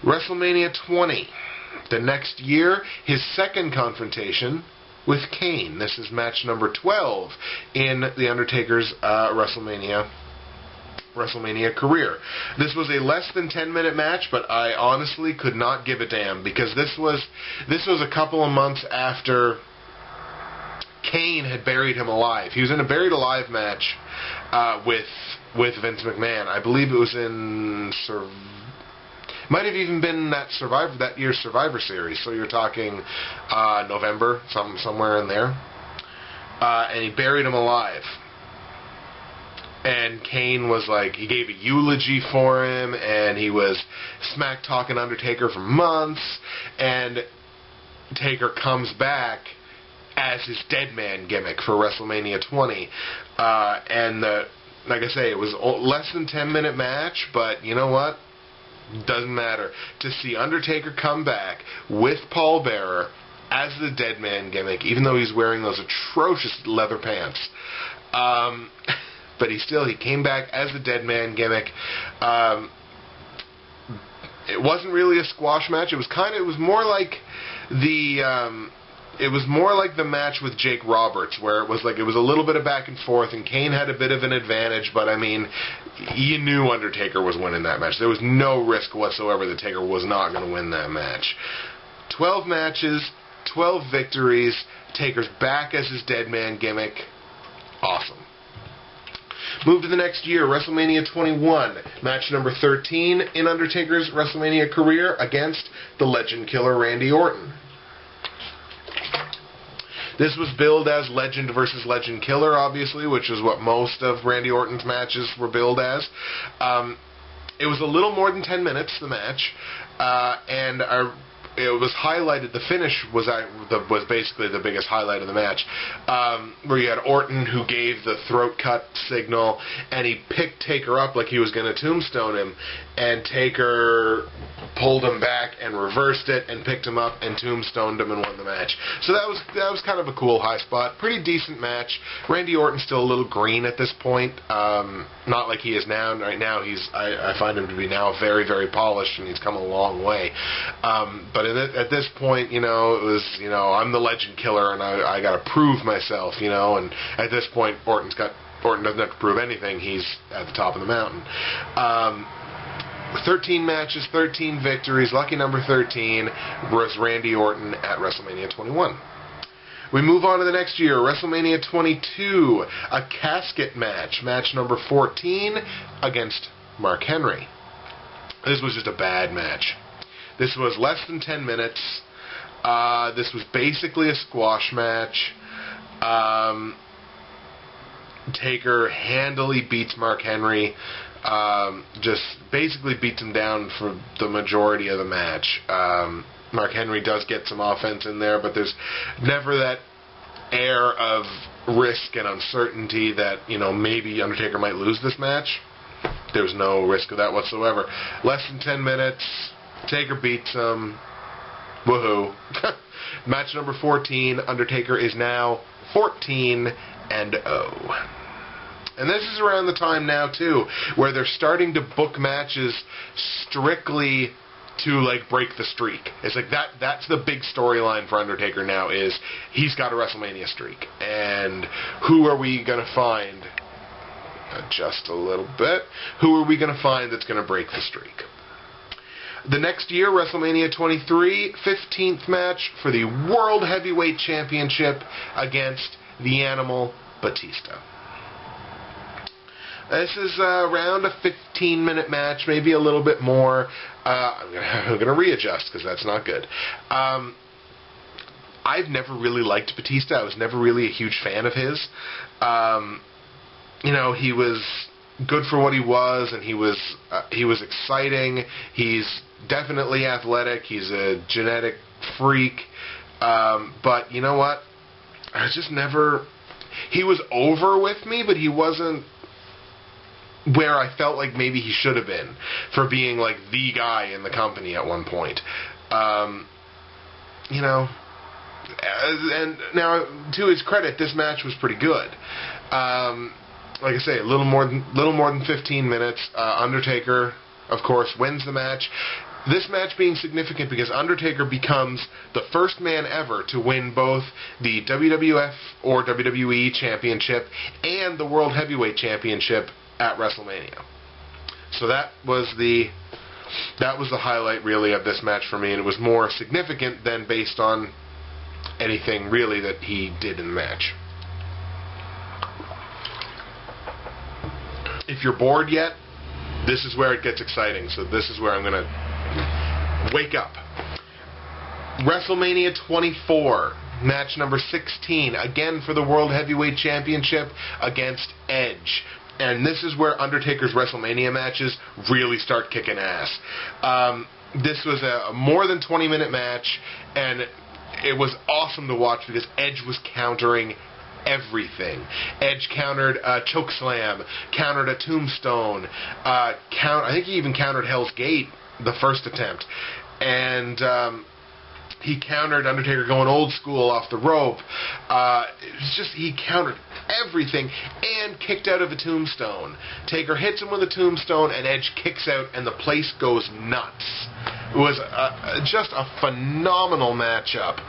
WrestleMania 20. The next year, his second confrontation with Kane. This is match number 12 in The Undertaker's WrestleMania career. This was a less than 10-minute match, but I honestly could not give a damn, because this was a couple of months after Kane had buried him alive. He was in a buried alive match with Vince McMahon. I believe it was in might have even been that year's Survivor Series. So you're talking November, somewhere in there. And he buried him alive. And Kane was like, he gave a eulogy for him, and he was smack-talking Undertaker for months, and Taker comes back as his dead man gimmick for WrestleMania 20. Like I say, it was less than 10-minute match, but you know what? Doesn't matter. To see Undertaker come back with Paul Bearer as the dead man gimmick, even though he's wearing those atrocious leather pants. But he came back as the dead man gimmick. It wasn't really a squash match. It was more like the match with Jake Roberts, where it was a little bit of back and forth, and Kane had a bit of an advantage, but I mean, you knew Undertaker was winning that match. There was no risk whatsoever that Taker was not going to win that match. 12 matches, 12 victories, Taker's back as his dead man gimmick. Awesome. Move to the next year, WrestleMania 21, match number 13 in Undertaker's WrestleMania career against the Legend Killer Randy Orton. This was billed as Legend versus Legend Killer, obviously, which is what most of Randy Orton's matches were billed as. It was a little more than 10 minutes, the match, and it was highlighted. The finish was basically the biggest highlight of the match, where you had Orton, who gave the throat cut signal, and he picked Taker up like he was going to tombstone him, and Taker pulled him back and reversed it and picked him up and tombstoned him and won the match. So that was kind of a cool high spot. Pretty decent match. Randy Orton's still a little green at this point, not like he is now. Right now I find him to be now very, very polished, and he's come a long way. But at this point, it was, I'm the Legend Killer, and I got to prove myself, and at this point, Orton doesn't have to prove anything. He's at the top of the mountain. 13 matches, 13 victories. Lucky number 13 was Randy Orton at WrestleMania 21. We move on to the next year, WrestleMania 22, a casket match. Match number 14 against Mark Henry. This was just a bad match. This was less than 10 minutes. This was basically a squash match. Taker handily beats Mark Henry. Just basically beats him down for the majority of the match. Mark Henry does get some offense in there, but there's never that air of risk and uncertainty that, maybe Undertaker might lose this match. There's no risk of that whatsoever. Less than 10 minutes, Taker beats him. Woohoo. Match number 14, Undertaker is now 14-0. And this is around the time now, too, where they're starting to book matches strictly to, break the streak. It's like that's the big storyline for Undertaker now, is he's got a WrestleMania streak. And who are we going to find? Just a little bit. Who are we going to find that's going to break the streak? The next year, WrestleMania 23, 15th match for the World Heavyweight Championship against the Animal Batista. This is around a 15-minute match, maybe a little bit more. I'm going to readjust because that's not good. I've never really liked Batista. I was never really a huge fan of his. He was good for what he was, and he was exciting. He's definitely athletic. He's a genetic freak. But you know what? I just never... He was over with me, but he wasn't where I felt like maybe he should have been for being the guy in the company at one point. And now, to his credit, this match was pretty good. Like I say, a little more than 15 minutes. Undertaker, of course, wins the match. This match being significant because Undertaker becomes the first man ever to win both the WWF or WWE Championship and the World Heavyweight Championship at WrestleMania. So that was the highlight really of this match for me, and it was more significant than based on anything really that he did in the match. If you're bored yet, this is where it gets exciting. So this is where I'm going to wake up. WrestleMania 24, match number 16, again for the World Heavyweight Championship against Edge. And this is where Undertaker's WrestleMania matches really start kicking ass. This was a more than 20-minute match, and it was awesome to watch because Edge was countering everything. Edge countered a chokeslam, countered a tombstone, I think he even countered Hell's Gate, the first attempt. And he countered Undertaker going old school off the rope. It was just, he countered everything and kicked out of a tombstone. Taker hits him with a tombstone and Edge kicks out and the place goes nuts. It was just a phenomenal matchup.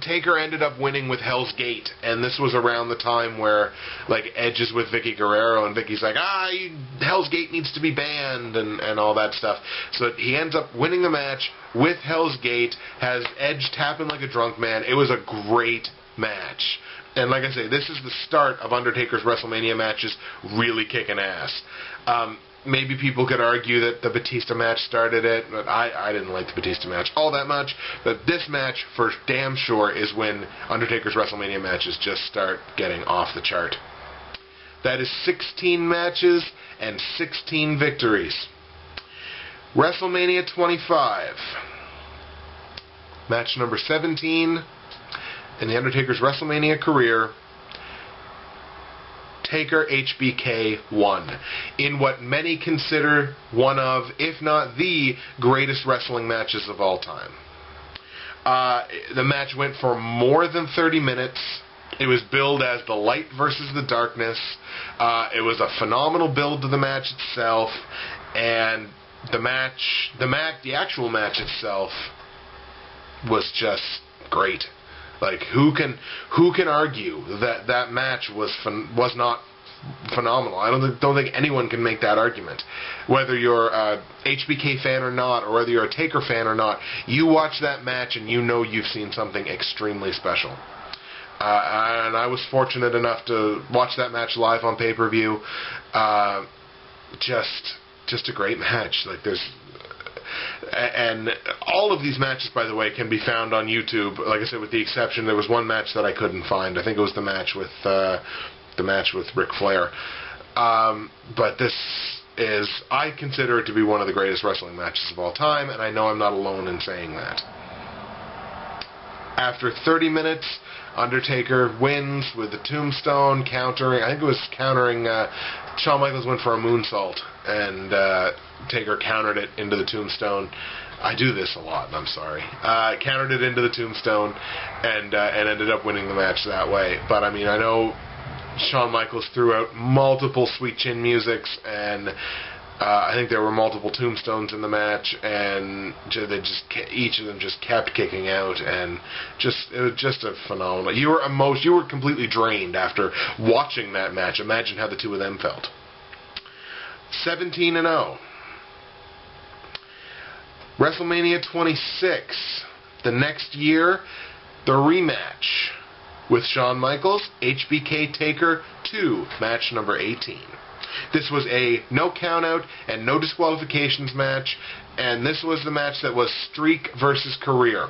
Taker ended up winning with Hell's Gate, and this was around the time where, like, Edge is with Vicky Guerrero, and Vicky's like, Hell's Gate needs to be banned, and all that stuff. So he ends up winning the match with Hell's Gate, has Edge tapping like a drunk man. It was a great match. And like I say, this is the start of Undertaker's WrestleMania matches really kicking ass. Maybe people could argue that the Batista match started it, but I didn't like the Batista match all that much. But this match, for damn sure, is when Undertaker's WrestleMania matches just start getting off the chart. That is 16 matches and 16 victories. WrestleMania 25. Match number 17 in The Undertaker's WrestleMania career. Taker HBK won in what many consider one of, if not the greatest wrestling matches of all time. The match went for more than 30 minutes. It was billed as the light versus the darkness. It was a phenomenal build to the match itself, and the actual match itself was just great. Like, who can argue that that match was not phenomenal? I don't think anyone can make that argument. Whether you're a HBK fan or not, or whether you're a Taker fan or not, you watch that match and you know you've seen something extremely special. And I was fortunate enough to watch that match live on pay-per-view. Just a great match. Like, and all of these matches, by the way, can be found on YouTube. Like I said, with the exception, there was one match that I couldn't find. I think it was the match with Ric Flair. But this is, I consider it to be one of the greatest wrestling matches of all time, and I know I'm not alone in saying that. After 30 minutes, Undertaker wins with the tombstone, countering. I think it was countering. Shawn Michaels went for a moonsault, and Taker countered it into the tombstone. I do this a lot, I'm sorry. Countered it into the tombstone, and ended up winning the match that way. But I mean, I know Shawn Michaels threw out multiple Sweet Chin musics, and I think there were multiple tombstones in the match, and each of them just kept kicking out, and it was just a phenomenal. You were completely drained after watching that match. Imagine how the two of them felt. 17-0. WrestleMania 26. The next year, the rematch with Shawn Michaels, HBK Taker 2, match number 18. This was a no countout and no disqualifications match, and this was the match that was streak versus career.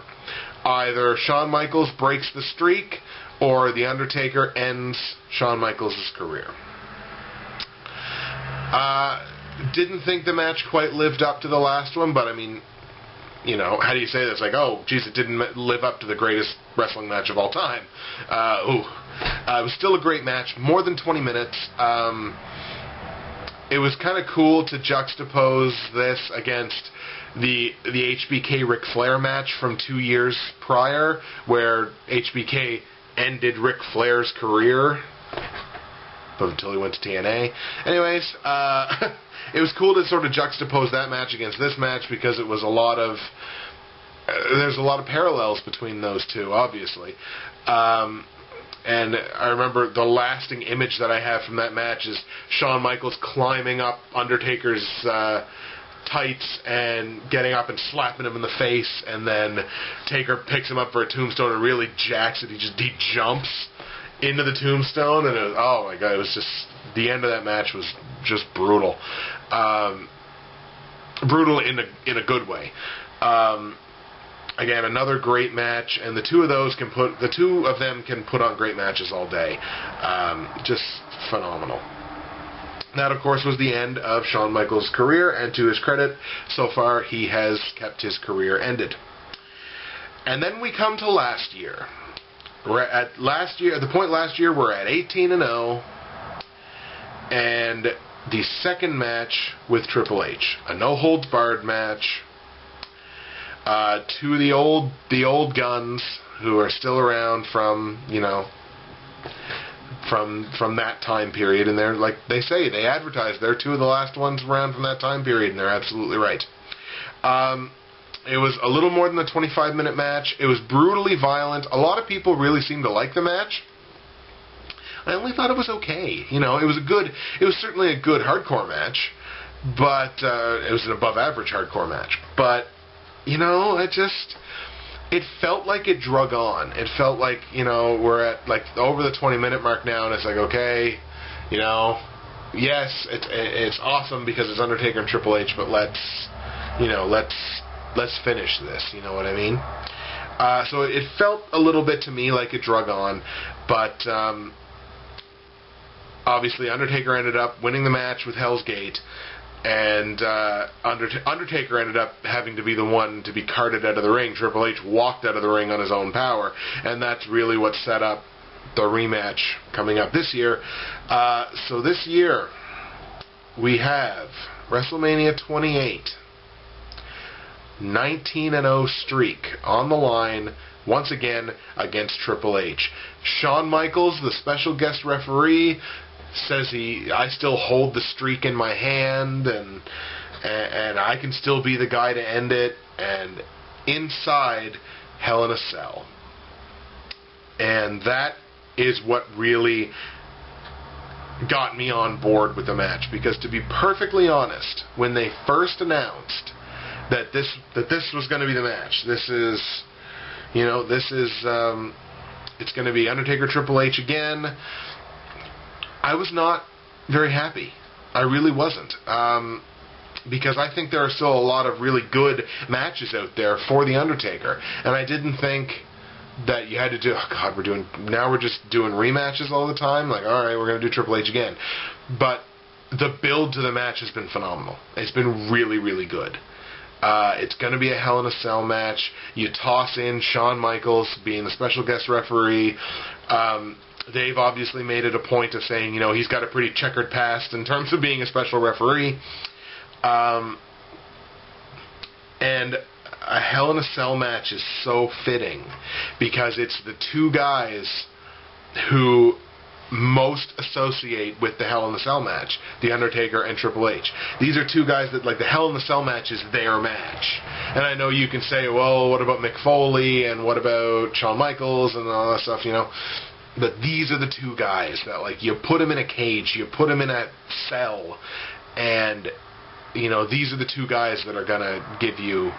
Either Shawn Michaels breaks the streak, or The Undertaker ends Shawn Michaels' career. Didn't think the match quite lived up to the last one, but I mean, you know, how do you say this? Like, oh, geez, it didn't live up to the greatest wrestling match of all time. It was still a great match, more than 20 minutes. It was kind of cool to juxtapose this against the HBK Ric Flair match from 2 years prior, where HBK ended Ric Flair's career, but until he went to TNA. Anyways, it was cool to sort of juxtapose that match against this match because it was there's a lot of parallels between those two, obviously. And I remember the lasting image that I have from that match is Shawn Michaels climbing up Undertaker's tights and getting up and slapping him in the face, and then Taker picks him up for a tombstone and really jacks it. He jumps into the tombstone, and oh my god, it was just, the end of that match was just brutal. Brutal in a good way. Again, another great match, and the two of them can put on great matches all day. Just phenomenal. That, of course, was the end of Shawn Michaels' career, and to his credit, so far he has kept his career ended. And then we come to last year. At the point last year, we're at 18-0, and the second match with Triple H, a no-holds-barred match. Two of the old guns who are still around from that time period, and they're, like they say, they advertise they're two of the last ones around from that time period, and they're absolutely right. It was a little more than a 25-minute match. It was brutally violent. A lot of people really seemed to like the match. I only thought it was okay. It was certainly a good hardcore match, but it was an above-average hardcore match. But it felt like it drug on. It felt like, we're at, like, over the 20-minute mark now, and it's like, okay, yes, it's awesome because it's Undertaker and Triple H, but let's finish this, you know what I mean? So it felt a little bit to me like it drug on, but obviously Undertaker ended up winning the match with Hell's Gate, and Undertaker ended up having to be the one to be carted out of the ring. Triple H walked out of the ring on his own power, and that's really what set up the rematch coming up this year. So this year, we have WrestleMania XXVIII, 19-0 streak on the line, once again against Triple H. Shawn Michaels, the special guest referee, says I still hold the streak in my hand, and I can still be the guy to end it, and inside Hell in a Cell. And that is what really got me on board with the match, because to be perfectly honest, when they first announced that this was going to be the match, it's going to be Undertaker Triple H again, I was not very happy. I really wasn't. Because I think there are still a lot of really good matches out there for The Undertaker. And I didn't think that you had to do, we're just doing rematches all the time. Like, alright, we're going to do Triple H again. But the build to the match has been phenomenal. It's been really, really good. It's going to be a Hell in a Cell match. You toss in Shawn Michaels being the special guest referee. They've obviously made it a point of saying, he's got a pretty checkered past in terms of being a special referee. And a Hell in a Cell match is so fitting because it's the two guys who most associate with the Hell in a Cell match, The Undertaker and Triple H. These are two guys that, like, the Hell in a Cell match is their match. And I know you can say, well, what about Mick Foley and what about Shawn Michaels and all that stuff, But these are the two guys that, like, you put them in a cage, you put them in a cell, and, these are the two guys that are going to give you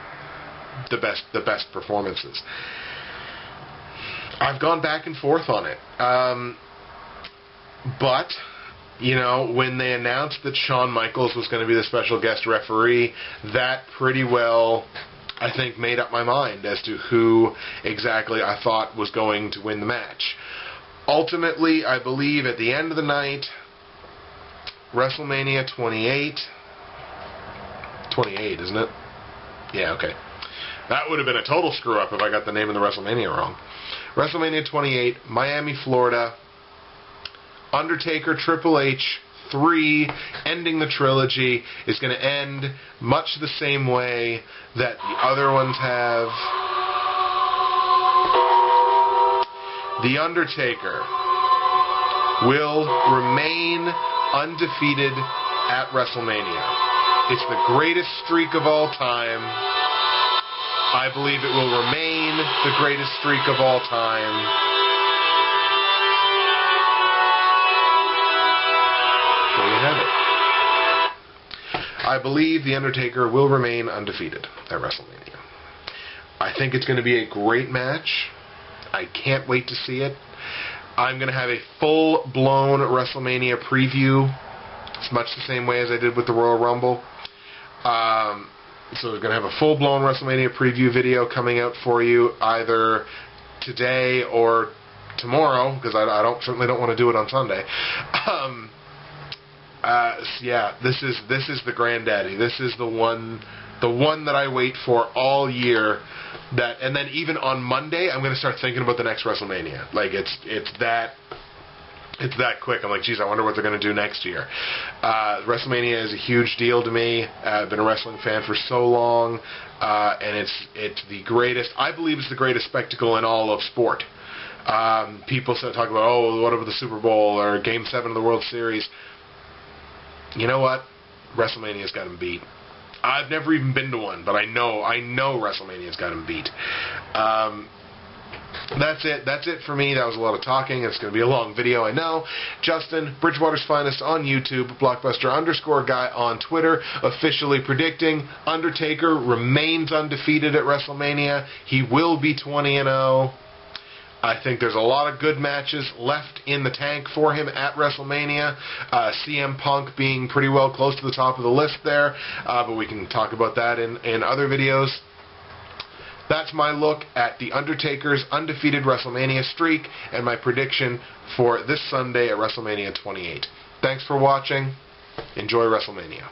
the best performances. I've gone back and forth on it. But, when they announced that Shawn Michaels was going to be the special guest referee, that pretty well, I think, made up my mind as to who exactly I thought was going to win the match. Ultimately, I believe at the end of the night, WrestleMania 28, isn't it? Yeah, okay. That would have been a total screw-up if I got the name of the WrestleMania wrong. WrestleMania 28, Miami, Florida. Undertaker, Triple H, 3, ending the trilogy, is going to end much the same way that the other ones have. The Undertaker will remain undefeated at WrestleMania. It's the greatest streak of all time. I believe it will remain the greatest streak of all time. There you have it. I believe The Undertaker will remain undefeated at WrestleMania. I think it's going to be a great match. I can't wait to see it. I'm going to have a full-blown WrestleMania preview. It's much the same way as I did with the Royal Rumble. So we're going to have a full-blown WrestleMania preview video coming out for you either today or tomorrow, because I certainly don't want to do it on Sunday. Yeah, this is the granddaddy. This is the one that I wait for all year. And then even on Monday, I'm going to start thinking about the next WrestleMania. Like it's that quick. I'm like, geez, I wonder what they're going to do next year. WrestleMania is a huge deal to me. I've been a wrestling fan for so long, and it's the greatest. I believe it's the greatest spectacle in all of sport. People talk about, oh, what about the Super Bowl or Game 7 of the World Series? You know what? WrestleMania's got him beat. I've never even been to one, but I know WrestleMania's got him beat. That's it. That's it for me. That was a lot of talking. It's going to be a long video, I know. Justin, Bridgewater's Finest on YouTube, Blockbuster_guy on Twitter, officially predicting Undertaker remains undefeated at WrestleMania. He will be 20-0. I think there's a lot of good matches left in the tank for him at WrestleMania. CM Punk being pretty well close to the top of the list there, but we can talk about that in other videos. That's my look at The Undertaker's undefeated WrestleMania streak and my prediction for this Sunday at WrestleMania 28. Thanks for watching. Enjoy WrestleMania.